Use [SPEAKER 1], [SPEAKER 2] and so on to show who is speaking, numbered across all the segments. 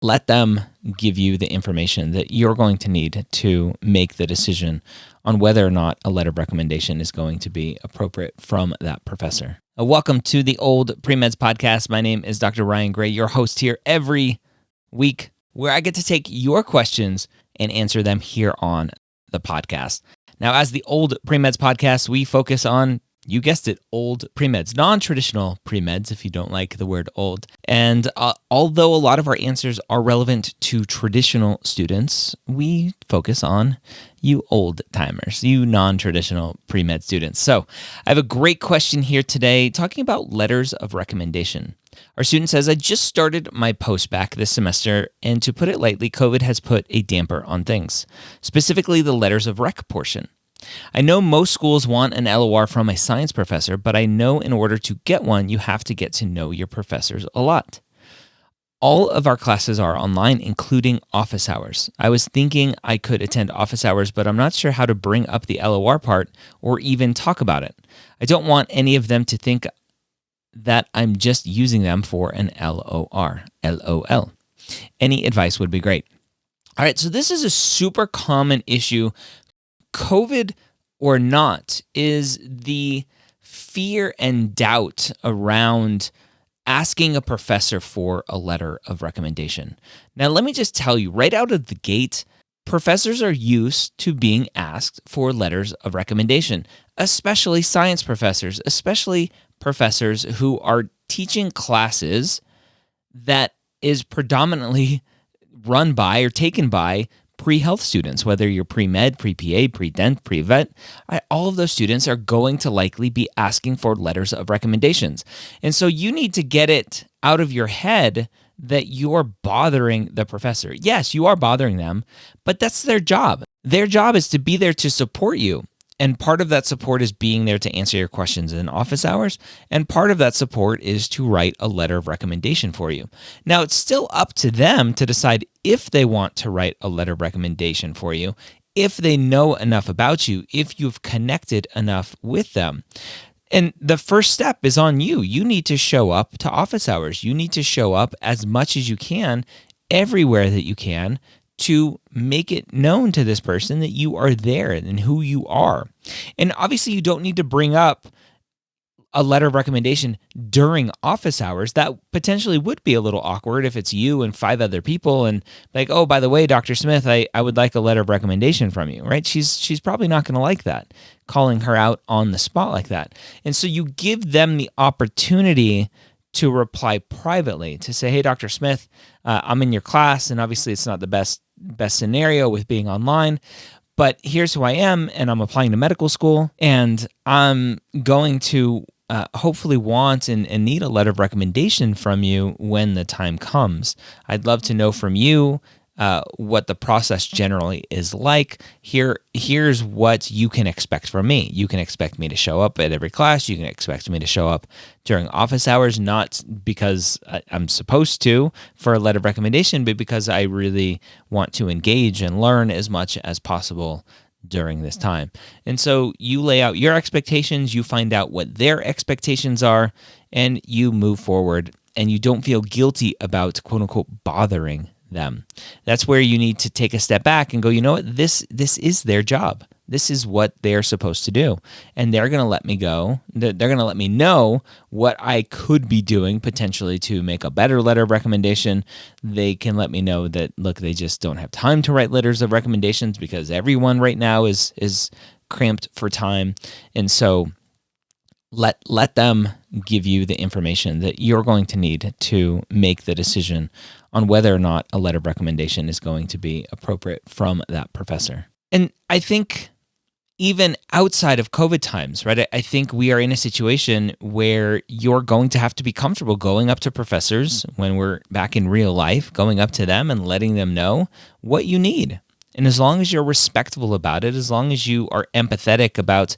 [SPEAKER 1] let them give you the information that you're going to need to make the decision on whether or not a letter of recommendation is going to be appropriate from that professor. Welcome to the OldPreMeds podcast. My name is Dr. Ryan Gray, your host here every week, where I get to take your questions and answer them here on the podcast. Now, as the OldPreMeds podcast, we focus on, you guessed it, old premeds, non-traditional premeds, if you don't like the word old. And although a lot of our answers are relevant to traditional students, we focus on you old timers, you non-traditional premed students. So I have a great question here today talking about letters of recommendation. Our student says, I just started my postbac this semester, and to put it lightly, COVID has put a damper on things, specifically the letters of rec portion. I know most schools want an LOR from a science professor, but I know in order to get one, you have to get to know your professors a lot. All of our classes are online, including office hours. I was thinking I could attend office hours, but I'm not sure how to bring up the LOR part or even talk about it. I don't want any of them to think that I'm just using them for an LOR, LOL. Any advice would be great. All right, so this is a super common issue, COVID or not, is the fear and doubt around asking a professor for a letter of recommendation. Now, let me just tell you, right out of the gate, professors are used to being asked for letters of recommendation, especially science professors, especially professors who are teaching classes that is predominantly run by or taken by pre-health students, whether you're pre-med, pre-PA, pre-dent, pre-vet. All of those students are going to likely be asking for letters of recommendations. And so you need to get it out of your head that you're bothering the professor. Yes, you are bothering them, but that's their job. Their job is to be there to support you. And part of that support is being there to answer your questions in office hours. And part of that support is to write a letter of recommendation for you. Now, it's still up to them to decide if they want to write a letter of recommendation for you, if they know enough about you, if you've connected enough with them. And the first step is on you. You need to show up to office hours. You need to show up as much as you can, everywhere that you can, to make it known to this person that you are there and who you are. And obviously, you don't need to bring up a letter of recommendation during office hours. That potentially would be a little awkward if it's you and 5 other people and like, oh, by the way, Dr. Smith, I would like a letter of recommendation from you, right? She's probably not going to like that, calling her out on the spot like that. And so you give them the opportunity to reply privately, to say, hey, Dr. Smith, I'm in your class, and obviously it's not the best scenario with being online, but here's who I am, and I'm applying to medical school, and I'm going to hopefully want and need a letter of recommendation from you when the time comes. I'd love to know from you what the process generally is like. Here's what you can expect from me. You can expect me to show up at every class. You can expect me to show up during office hours, not because I'm supposed to for a letter of recommendation, but because I really want to engage and learn as much as possible during this time. And so you lay out your expectations, you find out what their expectations are, and you move forward, and you don't feel guilty about quote unquote bothering them. That's where you need to take a step back and go, you know what, this is their job. This is what they're supposed to do. And they're going to let me go. They're going to let me know what I could be doing potentially to make a better letter of recommendation. They can let me know that, look, they just don't have time to write letters of recommendations because everyone right now is cramped for time. And so let them give you the information that you're going to need to make the decision on whether or not a letter of recommendation is going to be appropriate from that professor. And I think even outside of COVID times, right, I think we are in a situation where you're going to have to be comfortable going up to professors when we're back in real life, going up to them and letting them know what you need. And as long as you're respectful about it, as long as you are empathetic about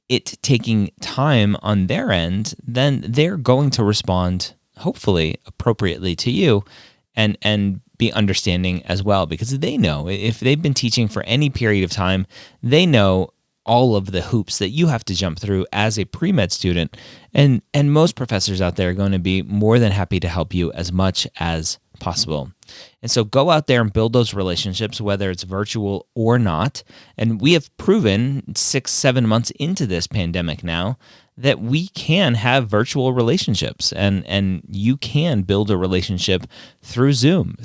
[SPEAKER 1] it taking time on their end, then they're going to respond, hopefully, appropriately to you and be understanding as well, because they know if they've been teaching for any period of time, they know all of the hoops that you have to jump through as a pre-med student. And most professors out there are going to be more than happy to help you as much as possible. And so go out there and build those relationships, whether it's virtual or not. And we have proven 6-7 months into this pandemic now that we can have virtual relationships, and you can build a relationship through Zoom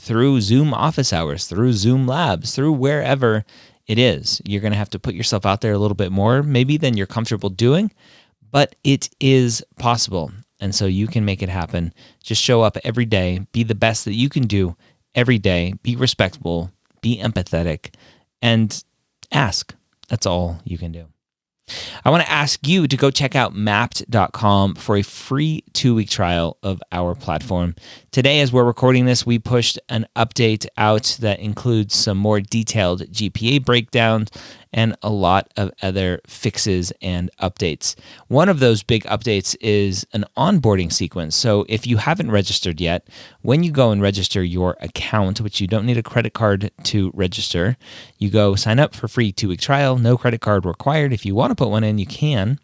[SPEAKER 1] office hours, through Zoom labs, through wherever it is. You're going to have to put yourself out there a little bit more maybe than you're comfortable doing, but it is possible. And so you can make it happen. Just show up every day, be the best that you can do every day, be respectful, be empathetic, and ask. That's all you can do. I want to ask you to go check out mappd.com for a free 2-week trial of our platform. Today, as we're recording this, we pushed an update out that includes some more detailed GPA breakdowns and a lot of other fixes and updates. One of those big updates is an onboarding sequence. So if you haven't registered yet, when you go and register your account, which you don't need a credit card to register, you go sign up for free 2-week trial, no credit card required. If you want to put one in, you can.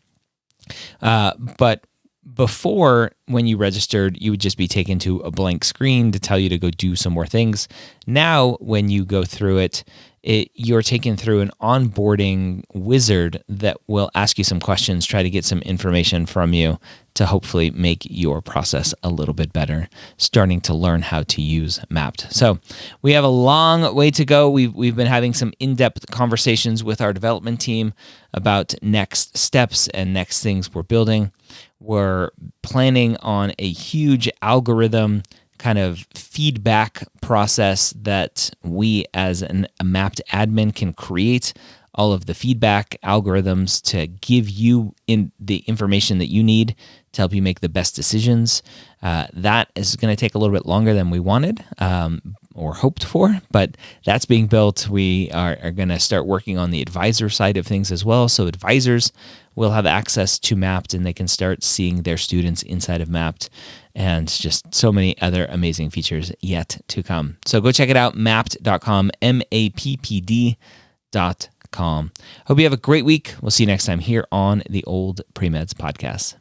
[SPEAKER 1] But before, when you registered, you would just be taken to a blank screen to tell you to go do some more things. Now, when you go through it, you're taken through an onboarding wizard that will ask you some questions, try to get some information from you to hopefully make your process a little bit better, starting to learn how to use Mappd. So we have a long way to go. We've been having some in-depth conversations with our development team about next steps and next things we're building. We're planning on a huge algorithm kind of feedback process that we as a Mappd admin can create all of the feedback algorithms to give you the information that you need to help you make the best decisions. That is going to take a little bit longer than we wanted or hoped for, but that's being built. We are going to start working on the advisor side of things as well. So advisors will have access to Mappd and they can start seeing their students inside of Mappd, and just so many other amazing features yet to come. So go check it out, mappd.com, mappd.com. Hope you have a great week. We'll see you next time here on the Old Premeds podcast.